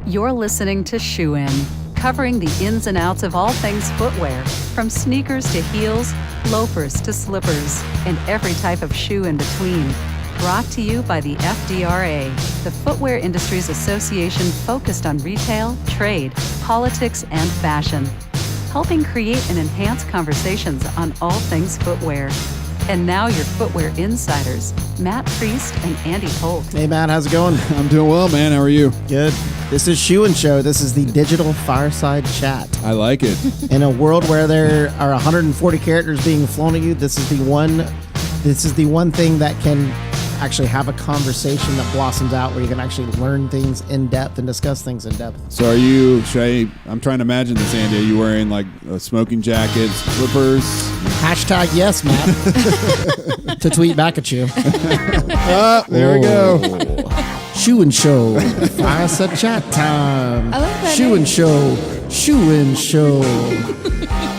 You're listening to Shoe In, covering the ins and outs of all things footwear, from sneakers to heels, loafers to slippers, and every type of shoe in between. Brought to you by the FDRA, the Footwear Industries Association focused on retail, trade, politics, and fashion, helping create and enhance conversations on all things footwear. And now your footwear insiders, Matt Priest and Andy Holt. Hey, Matt, how's it going? I'm doing well, man. How are you? Good. This is Shoe and Show. This is the digital fireside chat. I like it. In a world where there are 140 characters being flown at you, this is the one thing that can actually have a conversation that blossoms out where you can actually learn things in depth and discuss things in depth. So I'm trying to imagine this, Andy. Are you wearing like a smoking jacket, slippers? Hashtag yes, Matt. To tweet back at you. There we go. Shoe and Show. Fireside chat time. I love that Shoe name. and Show. Shoe and Show.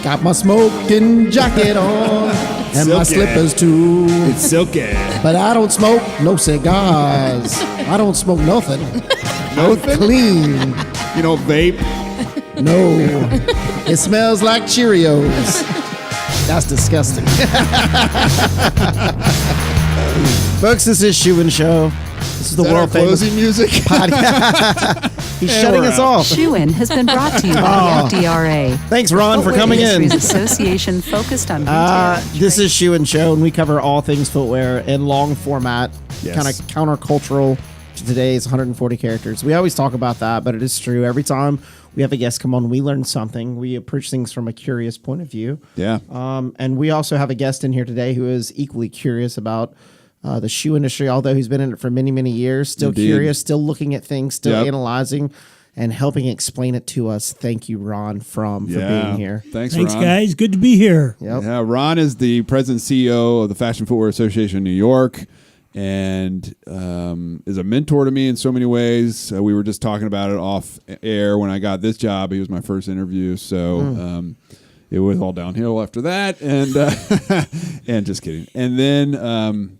Got my smoking jacket on. And my Silky. slippers too. It's silky. But I don't smoke no cigars. I don't smoke nothing. Nothing? Clean. You don't vape? No. It smells like Cheerios. That's disgusting. Folks, this is Shoe and Show. This is the Is that our world famous closing music? podcast. He's shutting us off. Shoe In has been brought to you by the FDRA. Thanks, Ron, for Footwear coming in. Industries Association focused on retail. This is Shoe and Show, and we cover all things footwear in long format, Yes. kind of countercultural to today's 140 characters. We always talk about that, but it is true. Every time we have a guest come on, we learn something. We approach things from a curious point of view. Yeah. And we also have a guest in here today who is equally curious about the shoe industry, although he's been in it for many, many years. Still Indeed. curious, still looking at things, still Yep. analyzing, and helping explain it to us. Thank you, Ron Fromm, for being here. Thanks, Thanks, Ron. guys. Good to be here. Yep. Yeah, Ron is the president and CEO of the Fashion Footwear Association of New York, and is a mentor to me in so many ways. We were just talking about it off air when I got this job. He was my first interview, so it was all downhill after that. And and just kidding. And then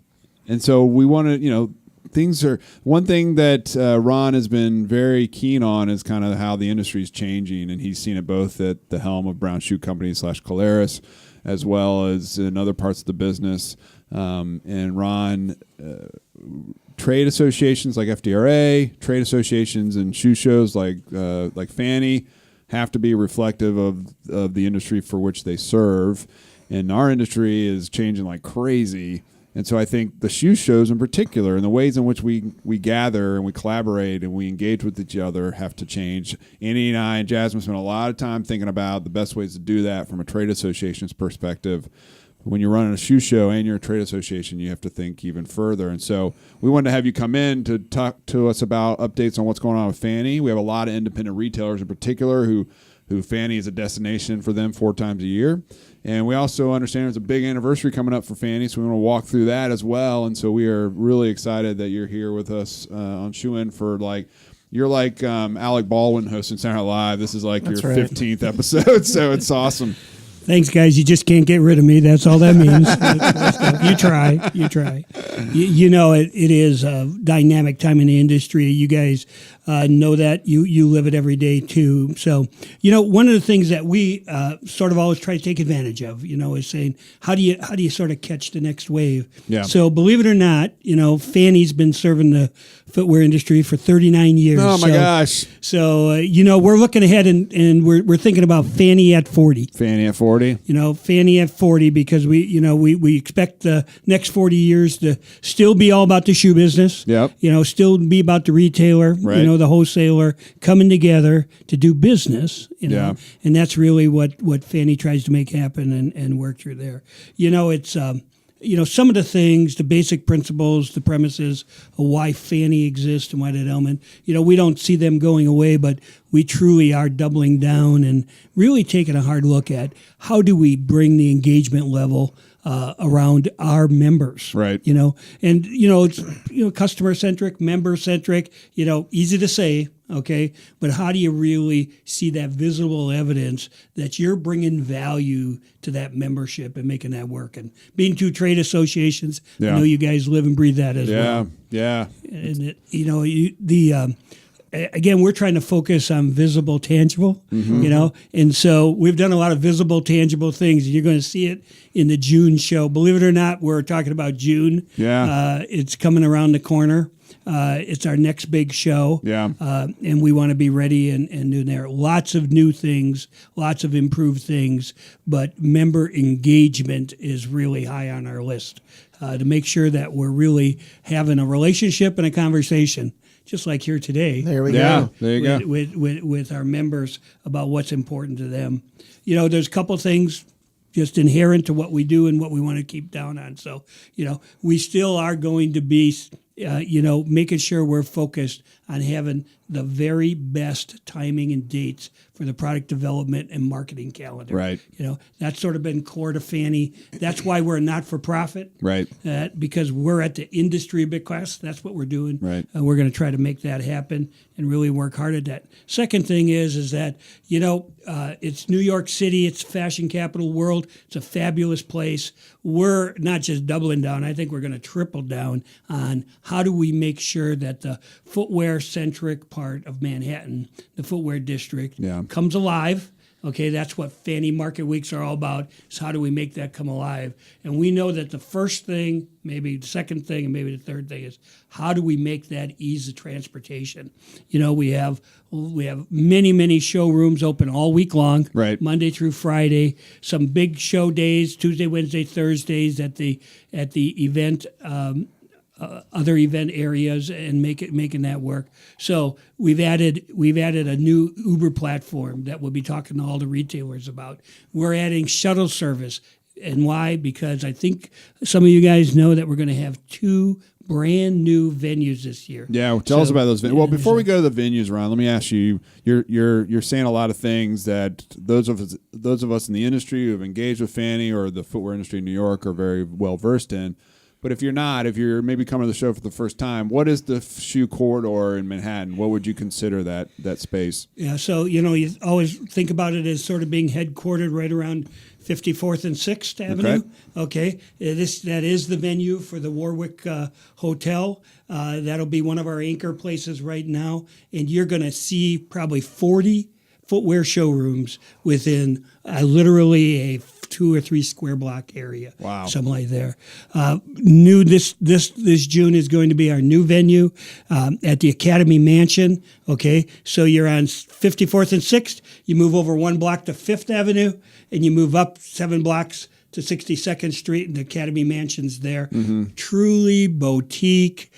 and so we want to, things are one thing that Ron has been very keen on is kind of how the industry is changing, and he's seen it both at the helm of Brown Shoe Company / Caleres, as well as in other parts of the business. And Ron, trade associations like FDRA, trade associations and shoe shows like FFANY have to be reflective of the industry for which they serve. And our industry is changing like crazy. And so I think the shoe shows in particular and the ways in which we gather and we collaborate and we engage with each other have to change. Andy and I and Jasmine spent a lot of time thinking about the best ways to do that from a trade association's perspective. When you're running a shoe show and you're a trade association, you have to think even further. And so we wanted to have you come in to talk to us about updates on what's going on with FFANY. We have a lot of independent retailers in particular who FFANY is a destination for them 4 times a year. And we also understand there's a big anniversary coming up for FFANY, so we want to walk through that as well. And so we are really excited that you're here with us on Shoe In for you're like Alec Baldwin hosting Saturday Night Live. This is like That's your right. 15th episode, so it's awesome. Thanks, guys. You just can't get rid of me. That's all that means. You try. It is a dynamic time in the industry. You guys know that. You live it every day, too. So, one of the things that we sort of always try to take advantage of, is saying, how do you sort of catch the next wave? Yeah. So, believe it or not, FFANY's been serving the footwear industry for 39 years. Oh, my gosh. So, we're looking ahead and we're thinking about FFANY at 40. FFANY at 40. FFANY at 40 because we expect the next 40 years to still be all about the shoe business. Yep. Still be about the retailer, Right. The wholesaler coming together to do business, Yeah. And that's really what FFANY tries to make happen and work through there. It's some of the things, the basic principles, the premises of why FFANY exists and why that element, we don't see them going away, but we truly are doubling down and really taking a hard look at how do we bring the engagement level around our members, Right. it's customer centric, member centric, easy to say, okay, but how do you really see that visible evidence that you're bringing value to that membership and making that work? And being 2 trade associations, Yeah. I know you guys live and breathe that as well. Yeah. And again, we're trying to focus on visible, tangible, and so we've done a lot of visible, tangible things. You're going to see it in the June show. Believe it or not, we're talking about June. Yeah. It's coming around the corner. It's our next big show. Yeah. And we want to be ready and doing there. Lots of new things, lots of improved things, but member engagement is really high on our list to make sure that we're really having a relationship and a conversation, just like here today. There we Yeah. go. There you go. With our members about what's important to them. There's a couple things just inherent to what we do and what we want to keep down on. So, we still are going to be, making sure we're focused on having the very best timing and dates for the product development and marketing calendar. Right. That's sort of been core to FFANY. That's why we're a not-for-profit. Right. Because we're at the industry bequest. That's what we're doing. Right. We're going to try to make that happen and really work hard at that. Second thing is that, it's New York City. It's fashion capital world. It's a fabulous place. We're not just doubling down. I think we're going to triple down on how do we make sure that the footwear-centric part of Manhattan, the footwear district, comes alive. Okay, that's what FFANY Market Weeks are all about, is how do we make that come alive? And we know that the first thing, maybe the second thing, and maybe the third thing is how do we make that ease of transportation? We have many, many showrooms open all week long, right, Monday through Friday. Some big show days, Tuesday, Wednesday, Thursdays at the event. Other event areas and making that work. So we've added a new Uber platform that we'll be talking to all the retailers about. We're adding shuttle service. And why? Because I think some of you guys know that we're going to have 2 brand new venues this year. Yeah, tell us about those venues. Well, before we go to the venues, Ron, let me ask you. You're saying a lot of things that those of us in the industry who have engaged with FFANY or the footwear industry in New York are very well versed in. But if you're maybe coming to the show for the first time, what is the shoe corridor in Manhattan? What would you consider that space? Yeah, so you always think about it as sort of being headquartered right around 54th and 6th Avenue. Okay. That is the venue for the Warwick Hotel. That'll be one of our anchor places right now, and you're going to see probably 40 footwear showrooms within literally a 2 or 3 square block area. Wow. Something like there. New this June is going to be our new venue at the Academy Mansion. Okay. So you're on 54th and 6th. You move over 1 block to 5th Avenue and you move up 7 blocks to 62nd Street and the Academy Mansion's there. Mm-hmm. Truly boutique.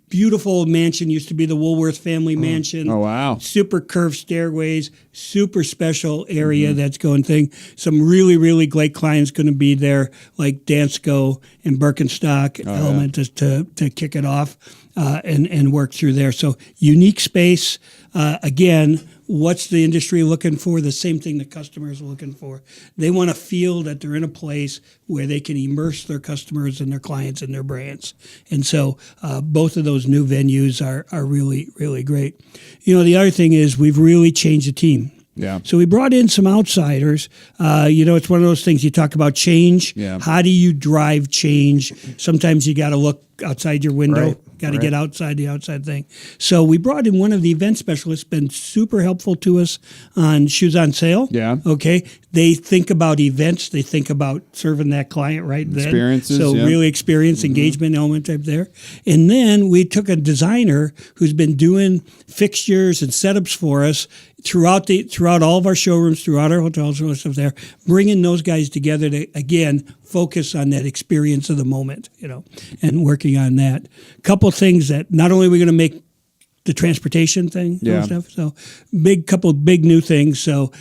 Beautiful mansion, used to be the Woolworth family mansion. Oh, wow. Super curved stairways, super special area that's going thing. Some really, really great clients going to be there, like Dansko and Birkenstock Element to kick it off and work through there. So unique space. Again, what's the industry looking for? The same thing the customers are looking for. They want to feel that they're in a place where they can immerse their customers and their clients in their brands. And so both of those new venues are really, really great. The other thing is we've really changed the team. Yeah. So we brought in some outsiders. It's one of those things you talk about change. Yeah. How do you drive change? Sometimes you got to look outside your window. Right. Got to get outside the outside thing. So we brought in one of the event specialists, been super helpful to us on Shoes on Sale. Yeah. Okay. They think about events. They think about serving that client right then. Experiences. So really experience, engagement element type there. And then we took a designer who's been doing fixtures and setups for us throughout all of our showrooms, throughout our hotels, and stuff there, bringing those guys together to, again, focus on that experience of the moment, and working on that. A couple things that not only are we going to make the transportation thing and stuff, so couple big new things. So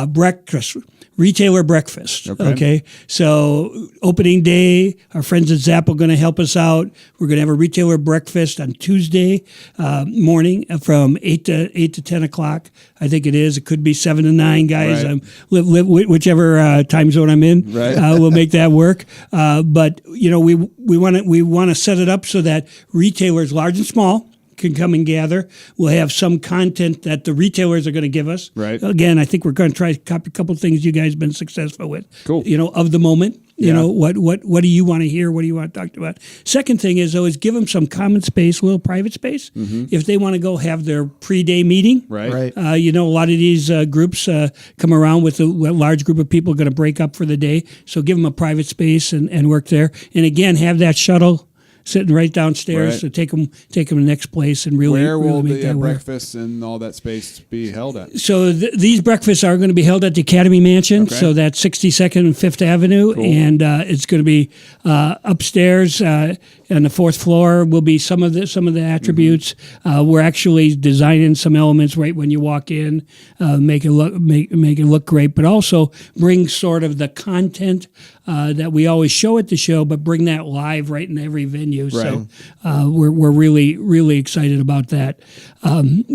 breakfast, retailer breakfast. Okay. So opening day, our friends at Zapp are going to help us out. We're going to have a retailer breakfast on Tuesday morning from 8 to 10 o'clock. I think it is. It could be 7 to 9, guys. Right. Live whichever time zone I'm in. Right. We'll make that work. But we want to set it up so that retailers, large and small, can come and gather. We'll have some content that the retailers are going to give us. Right. Again, I think we're going to try to copy a couple of things you guys have been successful with. Cool. Of the moment. You know, what do you want to hear? What do you want to talk about? Second thing is, though, is give them some common space, a little private space. If they want to go have their pre-day meeting. Right. You know, a lot of these groups come around with a large group of people going to break up for the day. So give them a private space and work there. And again, have that shuttle sitting right downstairs. Right. So take them to the next place and really Where will make the that work. breakfast and all that space be held at? So these breakfasts are going to be held at the Academy Mansion. Okay. So that's 62nd and 5th Avenue. Cool. And it's going to be upstairs on the 4th floor will be some of the attributes. We're actually designing some elements right when you walk in, make it look great, but also bring sort of the content that we always show at the show, but bring that live right in every venue. Right. So we're really excited about that.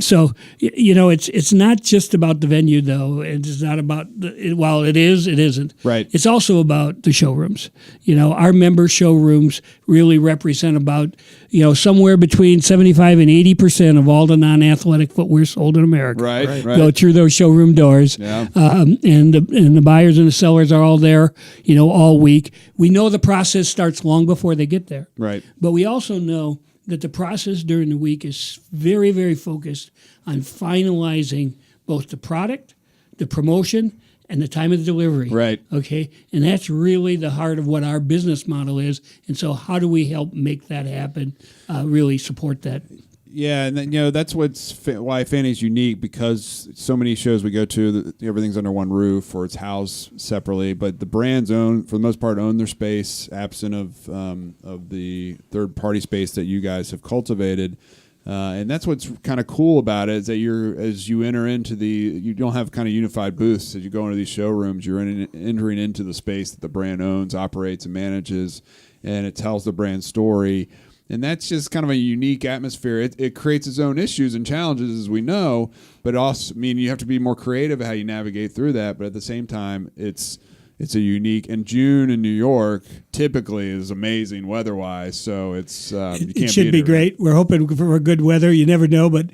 So you know, it's not just about the venue though. It's not about while it is, it isn't. Right. It's also about the showrooms. You know, our member showrooms really represent about, you know, somewhere between 75 and 80% of all the non-athletic footwear sold in America. Right. Go through those showroom doors. Yeah. And the buyers and the sellers are all there, you know, all week. We know the process starts long before they get there. Right. But we also know that the process during the week is very, very focused on finalizing both the product, the promotion, and the time of the delivery. Right. Okay. And that's really the heart of what our business model is. And so how do we help make that happen, really support that? Yeah, and then, you know, that's why Fanny's unique, because so many shows we go to, everything's under one roof or it's housed separately. But the brands for the most part, own their space, absent of the third-party space that you guys have cultivated. And that's what's kind of cool about it, is that as you enter into you don't have kind of unified booths. As you go into these showrooms, you're entering into the space that the brand owns, operates, and manages, and it tells the brand story. And that's just kind of a unique atmosphere. It creates its own issues and challenges, as we know, but also, I mean, you have to be more creative at how you navigate through that. But at the same time, it's a unique, and June in New York typically is amazing weather-wise. So it's you can't it should beat be it. great. We're hoping for good weather. You never know, but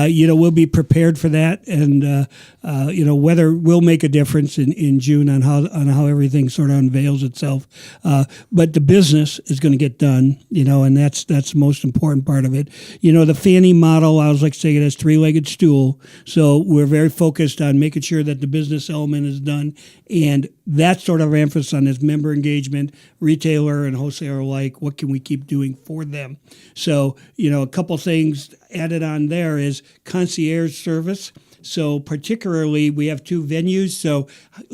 you know, we'll be prepared for that. And you know, weather will make a difference in June on how everything sort of unveils itself. But the business is going to get done. You know, and that's the most important part of it. You know, the Fanny model, I was like saying, it has three-legged stool. So we're very focused on making sure that the business element is done, and that sort of emphasis on this member engagement, retailer and wholesaler alike. What can we keep doing for them? So, you know, a couple things added on there is concierge service. So particularly, we have 2 venues. So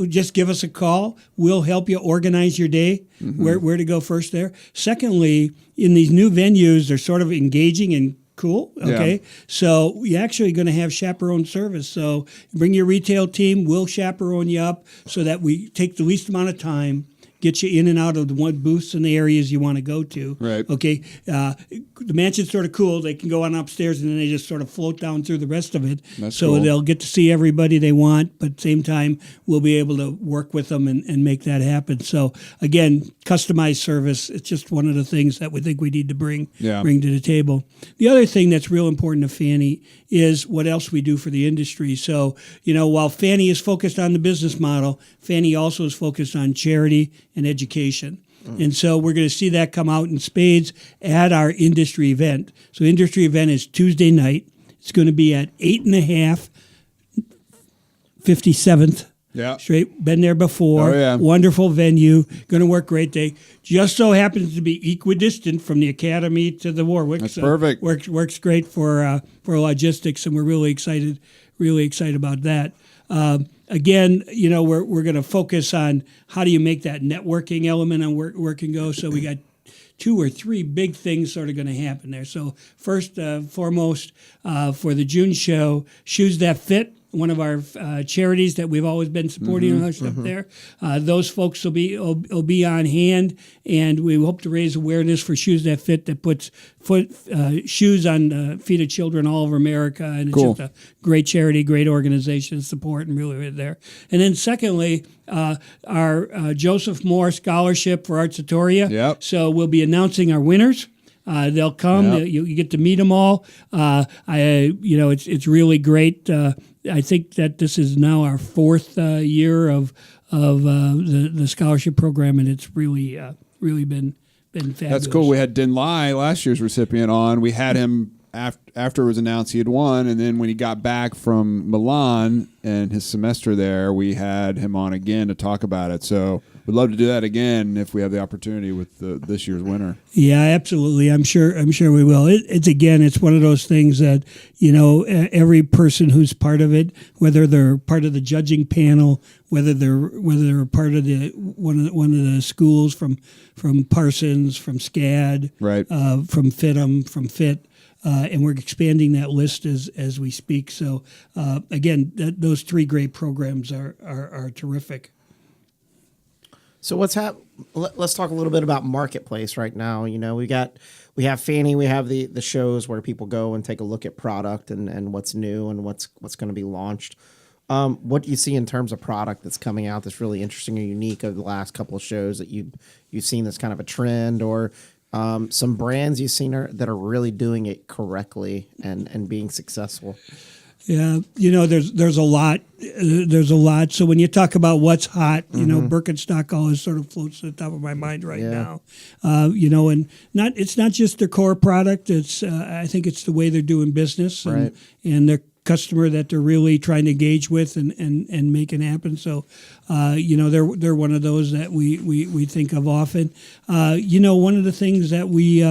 just give us a call. We'll help you organize your day, where to go first there. Secondly, in these new venues, they're sort of engaging and cool. Okay. Yeah. So you're actually going to have chaperone service. So bring your retail team. We'll chaperone you up so that we take the least amount of time, get you in and out of the one booths and the areas you want to go to. Right. Okay. The mansion's sort of cool. They can go on upstairs and then they just sort of float down through the rest of it. That's so cool. They'll get to see everybody they want, but at the same time, we'll be able to work with them and make that happen. So again, customized service, it's just one of the things that we think we need to bring to the table. The other thing that's real important to Fanny is what else we do for the industry. So, you know, while Fanny is focused on the business model, Fanny also is focused on charity and education. And so we're going to see that come out in spades at our industry event. So industry event is Tuesday night. It's going to be at 8.5 57th Yeah. Straight. Been there before. Oh, yeah. Wonderful venue. Going to work great day. Just so happens to be equidistant from the Academy to the Warwick. That's perfect. Works great for logistics, and we're really excited about that. Again, you know, we're going to focus on how do you make that networking element on work and go. So we got 2 or 3 big things sort of going to happen there. So first, foremost, for the June show, Shoes That Fit, one of our charities that we've always been supporting and other stuff there. Those folks will be on hand, and we hope to raise awareness for Shoes That Fit, that puts shoes on the feet of children all over America, and it's Cool. just a great charity, great organization to support, and really there. And then secondly, our Joseph Moore Scholarship for Arts Tutoria. Yep. So we'll be announcing our winners. They'll come. Yep. You get to meet them all. It's really great. I think that this is now our 4th year of the scholarship program, and it's really been fabulous. That's cool. We had Den Lai, last year's recipient, on. We had him after it was announced he had won, and then when he got back from Milan and his semester there, we had him on again to talk about it. So we'd love to do that again if we have the opportunity with this year's winner. Yeah, absolutely. I'm sure we will. It's one of those things that, every person who's part of it, whether they're part of the judging panel, whether they're part of one of the schools from Parsons, from SCAD, right, from FITM, from FIT. And we're expanding that list as we speak. So again, those three great programs are terrific. So let's talk a little bit about marketplace right now. We have FFANY, we have the shows where people go and take a look at product and what's new and what's going to be launched. What do you see in terms of product that's coming out that's really interesting or unique over the last couple of shows that you've seen that's kind of a trend, or some brands you've seen that are really doing it correctly and being successful? Yeah, there's a lot. So when you talk about what's hot, Birkenstock always sort of floats to the top of my mind right now. And it's not just their core product. It's I think it's the way they're doing business and their customer that they're really trying to engage with and make it happen. So, they're one of those that we think of often. One of the things that we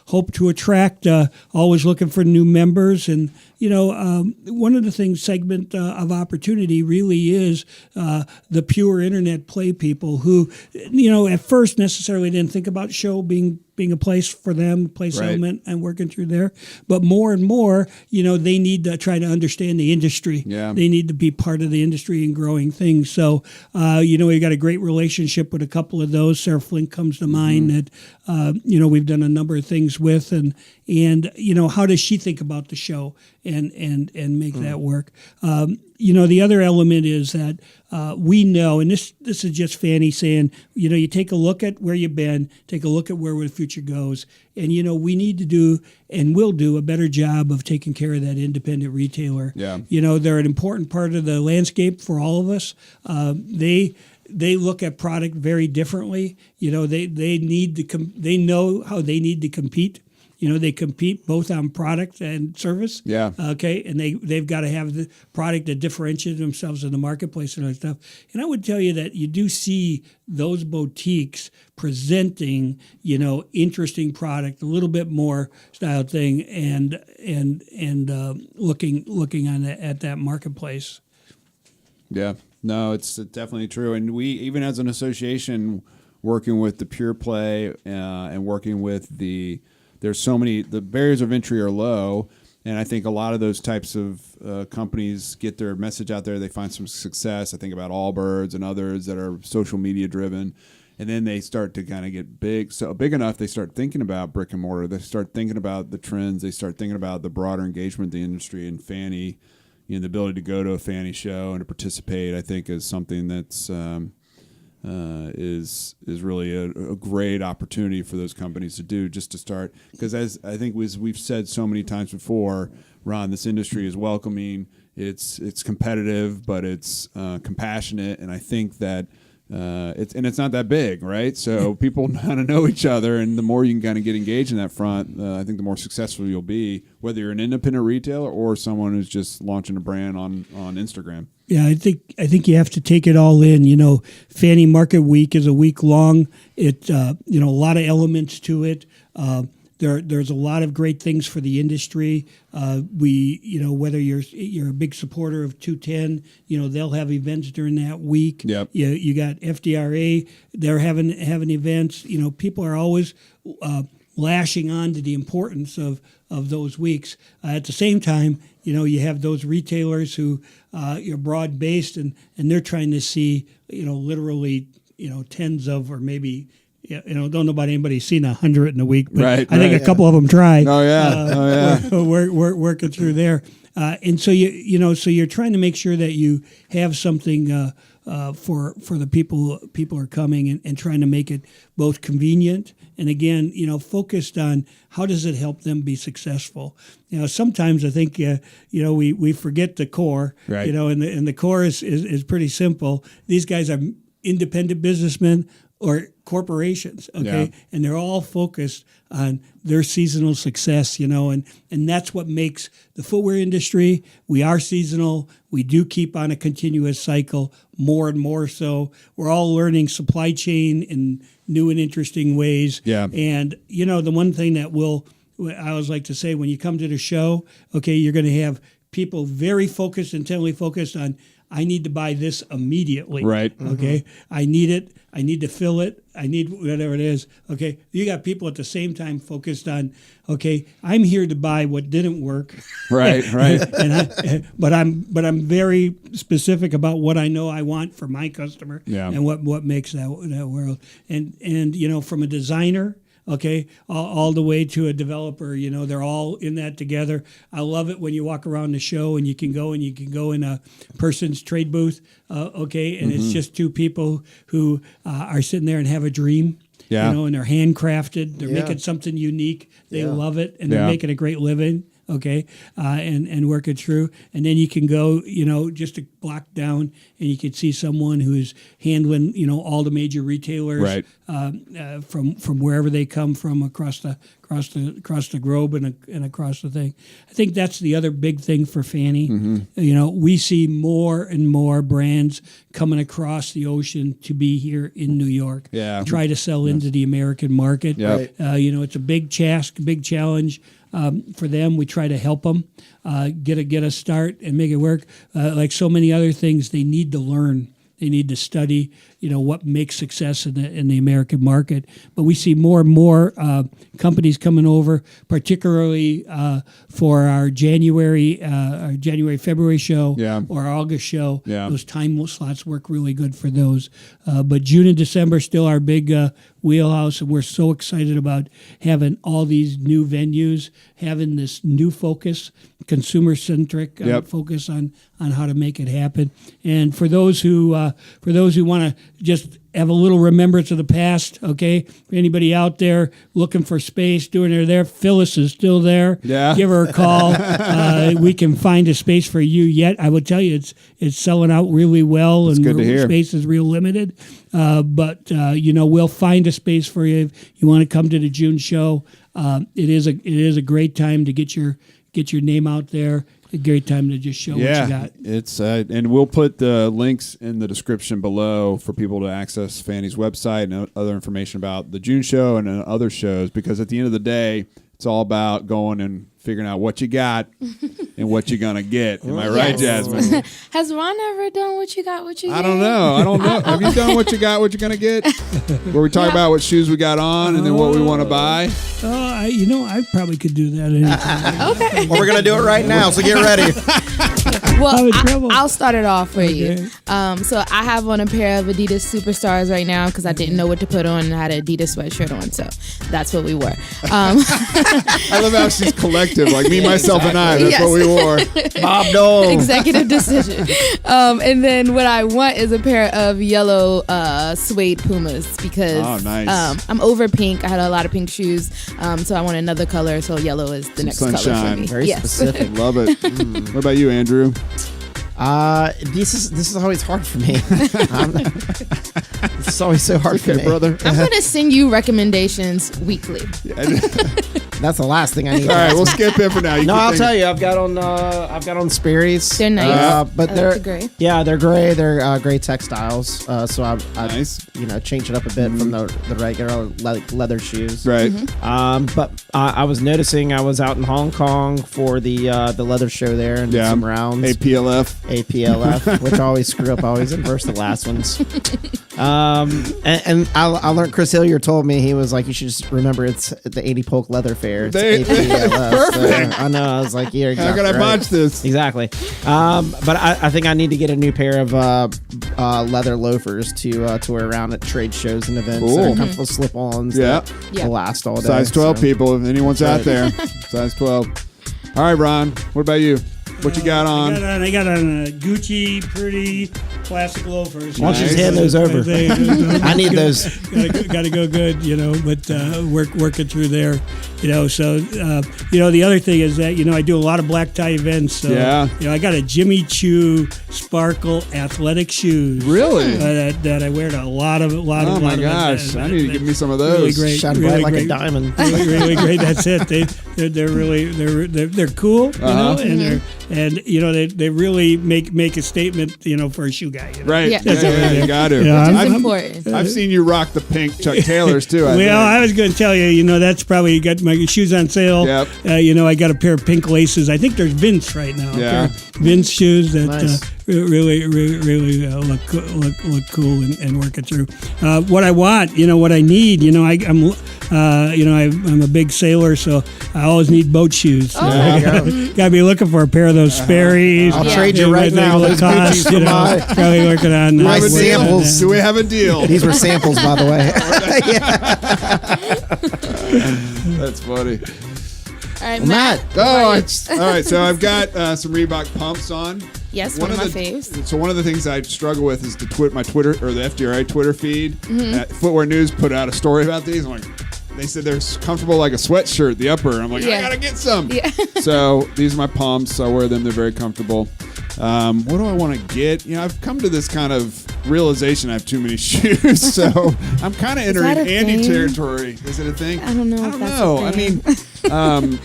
hope to attract, always looking for new members, and one of the things, segment of opportunity really is the pure internet play people who, at first necessarily didn't think about show being a place for them, place element, and working through there. But more and more, they need to try to understand the industry. Yeah. They need to be part of the industry and growing things. So, we've got a great relationship with a couple of those. Sarah Flink comes to mind that, we've done a number of things with, and how does she think about the show and make that work? The other element is that we know, and this is just FFANY saying, you take a look at where you've been, take a look at where the future goes, and we need to do and will do a better job of taking care of that independent retailer. Yeah. They're an important part of the landscape for all of us. They look at product very differently. They need to they know how they need to compete. They compete both on product and service. Yeah. Okay. And they've got to have the product that differentiates themselves in the marketplace and other stuff. And I would tell you that you do see those boutiques presenting, interesting product, a little bit more style thing, and looking at that marketplace. Yeah. No, it's definitely true. And we, even as an association, working with the pure play and working with there's so many, the barriers of entry are low, and I think a lot of those types of companies get their message out there. They find some success. I think about Allbirds and others that are social media driven, and then they start to kind of get big. So big enough, they start thinking about brick and mortar. They start thinking about the trends. They start thinking about the broader engagement of the industry. And FFANY, the ability to go to a FFANY show and to participate, I think, is something that's is really a great opportunity for those companies to do, just to start. Because as I think we've said so many times before, Ron, this industry is welcoming. It's competitive, but it's compassionate, and I think that it's not that big, right? So people kind of know each other, and the more you can kind of get engaged in that front, I think the more successful you'll be, whether you're an independent retailer or someone who's just launching a brand on Instagram. Yeah, I think you have to take it all in. FFANY Market Week is a week long. It a lot of elements to it. There's a lot of great things for the industry. Whether you're a big supporter of 210, they'll have events during that week. Yep. You got FDRA, they're having events. People are always lashing on to the importance of those weeks. At the same time, you have those retailers who you're broad based and they're trying to see literally tens of, or maybe don't know about anybody seeing 100 in a week, but I think a couple of them try. Oh yeah, we're working through there, and so you're trying to make sure that you have something for the people are coming and trying to make it both convenient and again focused on how does it help them be successful. Sometimes I think we forget the core, right. And the core is pretty simple. These guys are independent businessmen or corporations, okay? Yeah. And they're all focused on their seasonal success, and that's what makes the footwear industry. We are seasonal. We do keep on a continuous cycle, more and more so. We're all learning supply chain in new and interesting ways. Yeah. And, the one thing that I always like to say, when you come to the show, okay, you're going to have people very focused, intently focused on, I need to buy this immediately. Right. Okay. I need it. I need to fill it. I need whatever it is. Okay. You got people at the same time focused on, okay, I'm here to buy what didn't work. Right. But I'm very specific about what I know I want for my customer. Yeah. And what makes that world. And from a designer, okay, all the way to a developer, they're all in that together. I love it when you walk around the show and you can go in a person's trade booth, okay, and it's just two people who are sitting there and have a dream. Yeah. And they're handcrafted. They're making something unique. They love it, and they're making a great living. Okay, and work it through, and then you can go, just a block down, and you can see someone who's handling, all the major retailers, Right. From wherever they come from across the globe and across the thing. I think that's the other big thing for Fanny. Mm-hmm. We see more and more brands coming across the ocean to be here in New York. Yeah. Try to sell into the American market. Yep. It's a big challenge. For them, we try to help them get a start and make it work. Like so many other things, they need to learn. They need to study, what makes success in the American market. But we see more and more companies coming over, particularly for our January, February show or our August show. Yeah. Those time slots work really good for those. But June and December still our big wheelhouse, and we're so excited about having all these new venues, having this new focus, consumer-centric focus on how to make it happen. And for those who want to just have a little remembrance of the past, okay? For anybody out there looking for space, there, Phyllis is still there. Yeah. Give her a call. We can find a space for you yet. I would tell you it's selling out really well. That's good to hear. Space is real limited. But we'll find a space for you if you want to come to the June show. It is a great time to get your name out there. A great time to just show what you got. It's and we'll put the links in the description below for people to access Fanny's website and other information about the June show and other shows, because at the end of the day, it's all about going and figuring out what you got and what you're going to get. Am I right, Jasmine? Has Ron ever done What You Got, What You Get? I don't know. Have you done What You Got, What You're going to get? Where we talk about what shoes we got on and then what we want to buy? I probably could do that anytime. Okay. Well, we're going to do it right now, so get ready. Well, trouble. I'll start it off for you. Okay. So I have on a pair of Adidas Superstars right now because I didn't know what to put on and I had an Adidas sweatshirt on, so that's what we wore. I love how she's collective, like me, myself, and I. That's what we wore. Bob Dole. Executive decision. And then what I want is a pair of yellow suede Pumas because nice. I'm over pink. I had a lot of pink shoes, so I want another color. So yellow is the next color for me. Very specific. Love it. What about you, Andrew? This is always hard for me. It's always so hard for me, brother. I'm gonna send you recommendations weekly. That's the last thing I need. All right, we'll skip it for now. I'll tell you. I've got on Sperry's. They're nice. But they're gray. Yeah, they're gray. They're gray textiles. So I Nice. changed it up a bit from the regular leather shoes. Right. But I was noticing I was out in Hong Kong for the leather show there and did some rounds. APLF, which I always screw up. I always inverse the last ones. And I learned, Chris Hilliard told me, he was like, you should just remember it's the 80 Polk Leather Fair. It's APLF. Perfect. So I know. I was like, yeah, exactly. How could I botch this? Exactly. But I think I need to get a new pair of leather loafers to wear around at trade shows and events. Cool. They're comfortable slip-ons. Yeah. Will last all day. Size 12, so. people. If anyone's out there, size 12. All right, Ron. What about you? What you got on? I got on a Gucci, pretty classic loafers. Why don't you just Nice. hand those over? I need those. Got to go good, but working through there, So, the other thing is that, I do a lot of black tie events. So, Yeah. I got a Jimmy Choo Sparkle athletic shoes. Really? That I wear to a lot of. Oh my gosh! I need to give me some of those. Really great. Shine really bright like great. a diamond. Really great. That's it. They're really they're cool, and they really make a statement, for a shoe guy. Right? Yeah. Yeah, you got to. Yeah, Which is I'm- important. I've seen you rock the pink Chuck Taylors too. I Well, I think. was going to tell you, that's probably got my shoes on sale. Yep. I got a pair of pink laces. I think there's Vince right now. Yeah. A pair of Vince shoes that Nice. really look cool and work it through. What I want, what I need, I'm a big sailor, so I always need boat shoes. So There you go. Got to be looking for a pair of those Sperry's. I'll Yeah. trade you right now. Those Gucci's for my Probably working on My Have a deal? samples. Do we have a deal? These were samples, by the way. That's funny. All right, Matt. Matt. Oh, all right. So I've got some Reebok pumps on. Yes, one of my faves. So one of the things I struggle with is my Twitter or the FDRA Twitter feed. Footwear News put out a story about these. I'm like, they said they're comfortable like a sweatshirt, the upper. I'm like, I Yeah. gotta get some. Yeah. So these are my pumps. I wear them. They're very comfortable. What do I want to get? I've come to this kind of realization I have too many shoes. So I'm kind of entering that a Andy thing? territory. Is it a thing? I don't know I if don't that's a know. thing. I mean,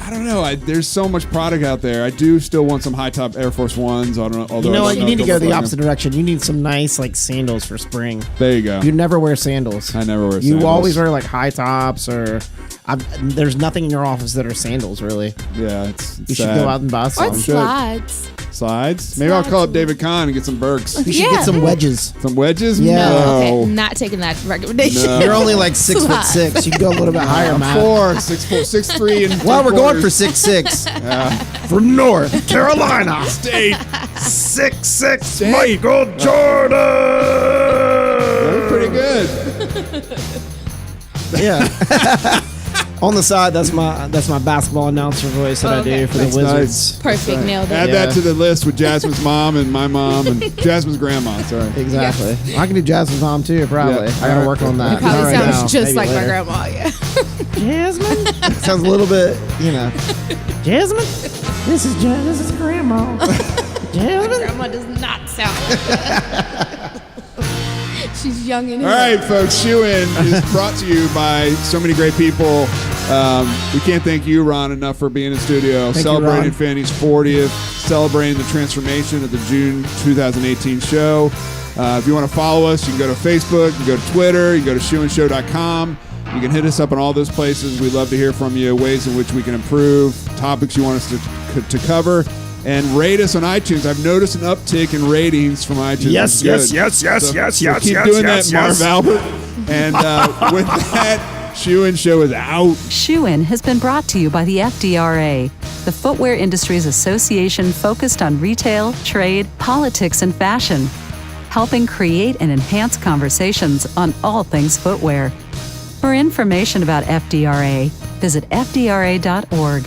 I don't know. There's so much product out there. I do still want some high top Air Force Ones. I don't know. Although You know I what? don't You need to if go they'll the look opposite direction. You need some nice sandals for spring. There you go. You never wear sandals. I never wear You sandals. always wear high tops or. There's nothing in your office that are sandals, really. Yeah, it's You should sad. go out and buy Or some. slides. Slides. Maybe I'll call up David Kahn and get some Berks. You should Yeah. get some wedges. Some wedges? Yeah. No. Okay, not taking that recommendation. No. You're only like 6'6". You can go a little bit higher, Matt. 6'4", 6'3", and Well, we're going for 3/4 6'6". From North Carolina. state. 6'6". Michael Jordan. They're pretty good. Yeah. On the side, that's my basketball announcer voice that I do Okay. for the That's Wizards. nice. Perfect, nailed it. Add Yeah. that to the list with Jasmine's mom and my mom and Jasmine's grandma. Sorry. Exactly. I can do Jasmine's mom too, probably. Yeah. I gotta work on that. It probably Not right sounds now, just maybe like my later. grandma, yeah. Jasmine? Sounds a little bit, Jasmine? This is Grandma. Jasmine? Grandma does not sound She's young and All right, folks. Shoe In is brought to you by so many great people. We can't thank you, Ron, enough for being in studio, Thank you, celebrating Ron. Fanny's 40th, celebrating the transformation of the June 2018 show. If you want to follow us, you can go to Facebook, you can go to Twitter, you can go to shoeinshow.com. You can hit us up on all those places. We'd love to hear from you, ways in which we can improve, topics you want us to cover. And rate us on iTunes. I've noticed an uptick in ratings from iTunes. Yes, It's good. yes. So keep doing that, Marv Albert. And with that, Shoe In Show is out. Shoe In has been brought to you by the FDRA, the Footwear Industries Association focused on retail, trade, politics, and fashion, helping create and enhance conversations on all things footwear. For information about FDRA, visit fdra.org.